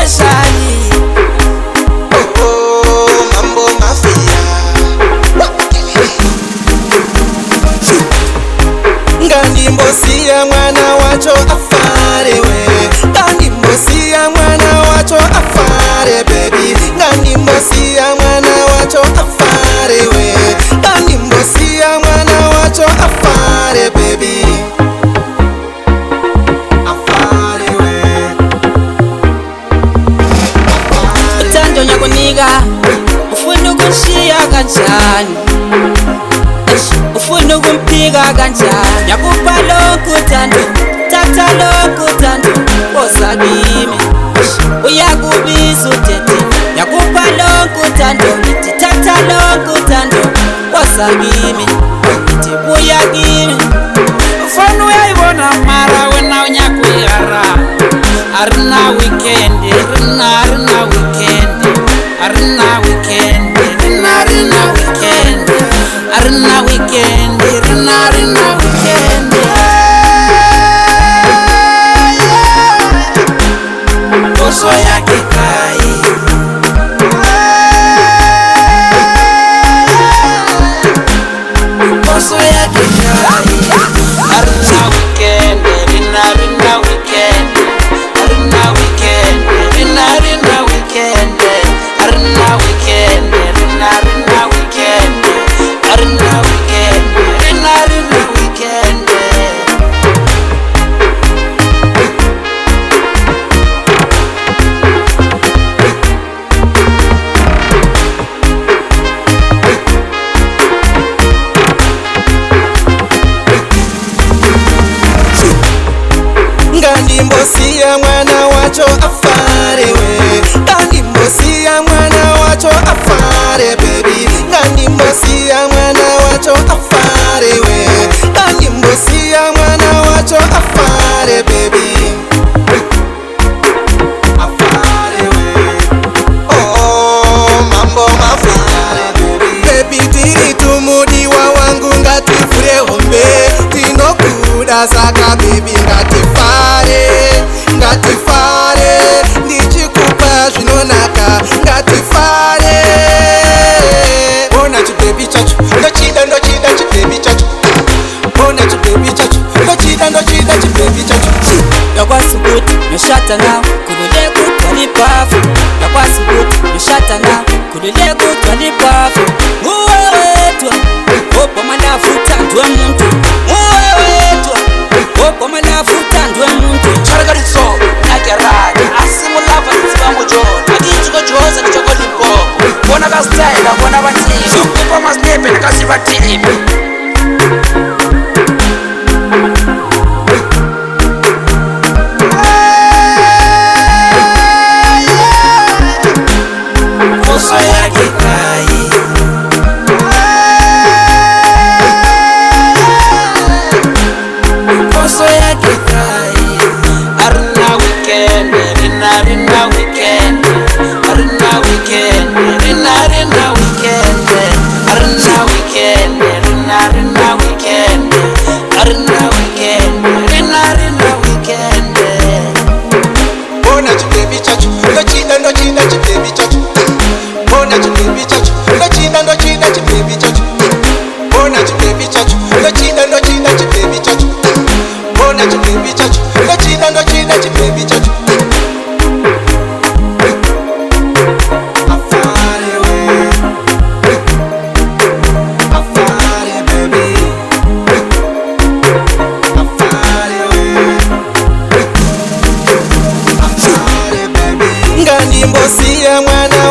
specially. Oh, mambo mafia. Ngandimbosia mwana wacho Afare we. Ngandimbosia mwana wacho Afare baby. Ngandimbosia mwana wacho Afare we. Ngandimbosia mwana wacho Afare baby. Afare we. Uthando nyakuniga ufuna ukushiya kanjani? Ufuna ukumphika kanjani? Yakupa lokhu uthando, thatha lokhu uthando, woza kimi. Uyakubiza uthethe, yakupa lokhu uthando, ngithi thatha lokhu uthando, woza kimi. Ngithi buya kimi. Ufuna uyayibona mara wena unyakuyara. Arina weekend, arina weekend, arina weekend, arina weekend, arina weekend, arina weekend. Koso yake kai, koso yake kai. Arina weekend, arina weekend, arina weekend, arina weekend, arina weekend, arina weekend, arina weekend, arina weekend. Ngandimbosia mwana wacho Afare we. Ngandimbosia mwana wacho Afare baby. Ngandimbosia mwana wacho Afare we. Ngandimbosia mwana wacho Afare baby. Afare we. Oh, mambo mafia baby. Tiri tumudiwa wangu ngatifure hombe. Tinokuda saka baby ngatifare, ngatifare. Ndichikupa zvinonaka ngatifare. Bona chibebi chacho, ndochida chibebi chacho. Bona chibebi chacho, ndochida chibebi chacho. Yakwasukuthi yoshata nawe kulule kutwala ipafu. Yakwasukuthi yoshata nawe kulule kutwala ipafu. Nguwe wedwa obhoma lafu uthandwe muntu. Nguwe wedwa obhoma lafu uthandwe muntu. Charagariso nagerani asimulava nzibamujona akichiko joza kichoko limpopo. Bona kasitayela bona bathibi ukupa masnepe nakasibathibi. Koso yake kai, koso yake kai. Arina weekend, arina weekend, arina weekend, arina weekend, arina weekend, arina weekend, arina weekend, arina weekend. Bona chibebi chacho, ndochida chibebi chacho. Bona chibebi chacho, ndochida chibebi chacho. Bona chibebi chacho, ndochida chibebi chacho. Bona chibebi chacho, ndochida chibebi chacho. Afare we. Afare baby. Afare we. Afare baby. Ngandimbosia mwana